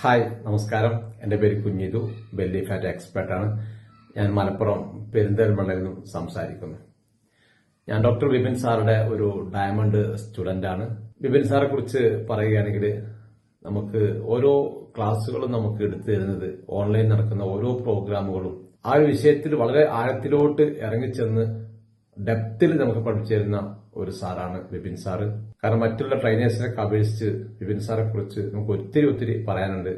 Hi, നമസ്കാരം. എൻ്റെ പേര് കുഞ്ഞിതു, ബെല്ലി ഫാറ്റ് എക്സ്പെർട്ടാണ്. ഞാൻ മലപ്പുറം പെരിന്തൽമണ്ണയിൽ നിന്നും സംസാരിക്കുന്നു. ഞാൻ ഡോക്ടർ വിപിൻ സാറുടെ ഒരു ഡയമണ്ട് സ്റ്റുഡന്റ് ആണ്. വിപിൻ സാറെ കുറിച്ച് പറയുകയാണെങ്കിൽ നമുക്ക് ഓരോ ക്ലാസ്സുകളും നമുക്ക് എടുത്തു തരുന്നത് ഓൺലൈൻ നടക്കുന്ന ഓരോ പ്രോഗ്രാമുകളും ആ ഒരു വിഷയത്തിൽ വളരെ ആഴത്തിലോട്ട് ഇറങ്ങിച്ചെന്ന് ഡെപ്തിൽ നമുക്ക് പഠിപ്പിച്ചു തരുന്ന ഒരു സാറാണ് വിപിൻ സാറ്. കാരണം മറ്റുള്ള ട്രെയിനേഴ്സിനൊക്കെ അപേക്ഷിച്ച് വിപിൻ സാറെ കുറിച്ച് നമുക്ക് ഒത്തിരി പറയാനുണ്ട്.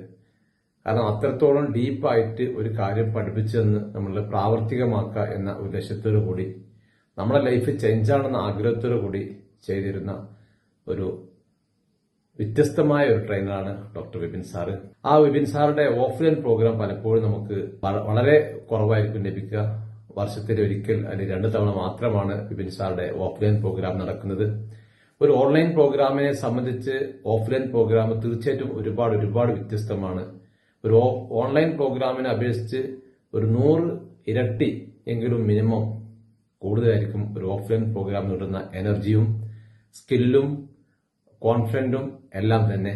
കാരണം അത്രത്തോളം ഡീപ്പായിട്ട് ഒരു കാര്യം പഠിപ്പിച്ചെന്ന് നമ്മൾ പ്രാവർത്തികമാക്കുക എന്ന ഉദ്ദേശത്തോടു കൂടി നമ്മുടെ ലൈഫ് ചേഞ്ചാണെന്ന ആഗ്രഹത്തോടു കൂടി ചെയ്തിരുന്ന ഒരു വ്യത്യസ്തമായ ഒരു ട്രെയിനറാണ് ഡോക്ടർ വിപിൻ സാറ്. ആ വിപിൻ സാറുടെ ഓഫ്ലൈൻ പ്രോഗ്രാം പലപ്പോഴും നമുക്ക് വളരെ കുറവായിരിക്കും ലഭിക്കുക. വർഷത്തിൽ ഒരിക്കൽ അല്ലെങ്കിൽ 2 തവണ മാത്രമാണ് വിപിൻ സാറുടെ ഓഫ്ലൈൻ പ്രോഗ്രാം നടക്കുന്നത്. ഒരു ഓൺലൈൻ പ്രോഗ്രാമിനെ സംബന്ധിച്ച് ഓഫ്ലൈൻ പ്രോഗ്രാം തീർച്ചയായിട്ടും ഒരുപാട് വ്യത്യസ്തമാണ്. ഒരു ഓൺലൈൻ പ്രോഗ്രാമിനെ അപേക്ഷിച്ച് ഒരു 100 ഇരട്ടി എങ്കിലും മിനിമം കൂടുതലായിരിക്കും ഒരു ഓഫ്ലൈൻ പ്രോഗ്രാം നേടുന്ന എനർജിയും സ്കില്ലും കോൺഫിഡന്റും എല്ലാം തന്നെ.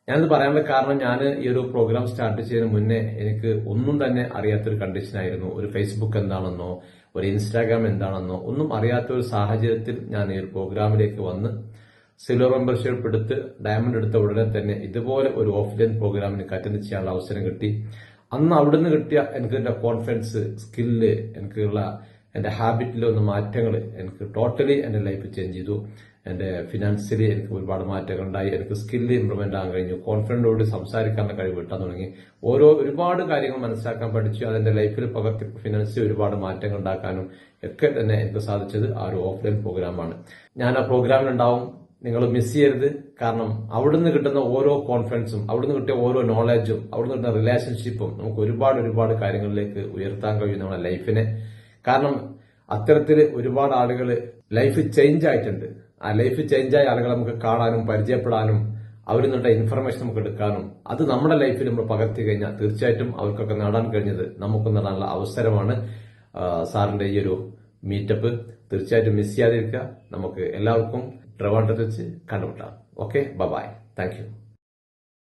ഞാനിത് പറയാനുള്ള കാരണം, ഞാൻ ഈ ഒരു പ്രോഗ്രാം സ്റ്റാർട്ട് ചെയ്യുന്നതിന് മുന്നേ എനിക്ക് ഒന്നും തന്നെ അറിയാത്തൊരു കണ്ടീഷനായിരുന്നു. ഒരു ഫേസ്ബുക്ക് എന്താണെന്നോ ഒരു ഇൻസ്റ്റാഗ്രാം എന്താണെന്നോ ഒന്നും അറിയാത്ത ഒരു സാഹചര്യത്തിൽ ഞാൻ ഈ ഒരു പ്രോഗ്രാമിലേക്ക് വന്ന് സിൽവർ മെമ്പർഷിപ്പ് എടുത്ത് ഡയമണ്ട് എടുത്ത ഉടനെ തന്നെ ഇതുപോലെ ഒരു ഓഫ്ലൈൻ പ്രോഗ്രാമിന് അറ്റൻഡ് ചെയ്യാനുള്ള അവസരം കിട്ടി. അന്ന് അവിടുന്ന് കിട്ടിയ എനിക്ക് എന്റെ കോൺഫിഡൻസ്, സ്കില്ല്, എനിക്കുള്ള എന്റെ ഹാബിറ്റിലെ മാറ്റങ്ങൾ എനിക്ക് ടോട്ടലി എന്റെ ലൈഫ് ചേഞ്ച് ചെയ്തു. എന്റെ ഫിനാൻഷ്യലി എനിക്ക് ഒരുപാട് മാറ്റങ്ങൾ ഉണ്ടായി. എനിക്ക് സ്കില്ല് ഇംപ്രൂവ്മെന്റ് ആകാൻ കഴിഞ്ഞു. കോൺഫിഡന്റോട് സംസാരിക്കാനുള്ള കഴിവ് കിട്ടാൻ തുടങ്ങി. ഒരുപാട് കാര്യങ്ങൾ മനസ്സിലാക്കാൻ പഠിച്ചു. അതെന്റെ ലൈഫിൽ പകർത്തി ഫിനാൻഷ്യലി ഒരുപാട് മാറ്റങ്ങൾ ഉണ്ടാക്കാനും ഒക്കെ തന്നെ എനിക്ക് സാധിച്ചത് ആ ഒരു ഓഫ്ലൈൻ പ്രോഗ്രാമാണ്. ഞാൻ ആ പ്രോഗ്രാമിലുണ്ടാവും. നിങ്ങൾ മിസ് ചെയ്യരുത്. കാരണം അവിടുന്ന് കിട്ടുന്ന ഓരോ കോൺഫിഡൻസും, അവിടുന്ന് കിട്ടിയ ഓരോ നോളജും, അവിടുന്ന് കിട്ടുന്ന റിലേഷൻഷിപ്പും നമുക്ക് ഒരുപാട് കാര്യങ്ങളിലേക്ക് ഉയർത്താൻ കഴിയും നമ്മുടെ ലൈഫിനെ. കാരണം അത്തരത്തിൽ ഒരുപാട് ആളുകൾ ലൈഫ് ചേഞ്ച് ആയിട്ടുണ്ട്. ആ ലൈഫ് ചേഞ്ചായ ആളുകളെ നമുക്ക് കാണാനും പരിചയപ്പെടാനും അവരിൽ നിന്നുള്ള ഇൻഫർമേഷൻ നമുക്ക് എടുക്കാനും അത് നമ്മുടെ ലൈഫിൽ നമ്മൾ പകർത്തി കഴിഞ്ഞാൽ തീർച്ചയായിട്ടും അവർക്കൊക്കെ നേടാൻ കഴിഞ്ഞത് നമുക്ക് നേടാനുള്ള അവസരമാണ്. സാറിന്റെ ഈ ഒരു മീറ്റപ്പ് തീർച്ചയായിട്ടും മിസ് ചെയ്യാതിരിക്കുക. നമുക്ക് എല്ലാവർക്കും ട്രിവാൻഡ്രത്ത് വെച്ച് കണ്ടുമുട്ടാം. Okay, bye. Thank U.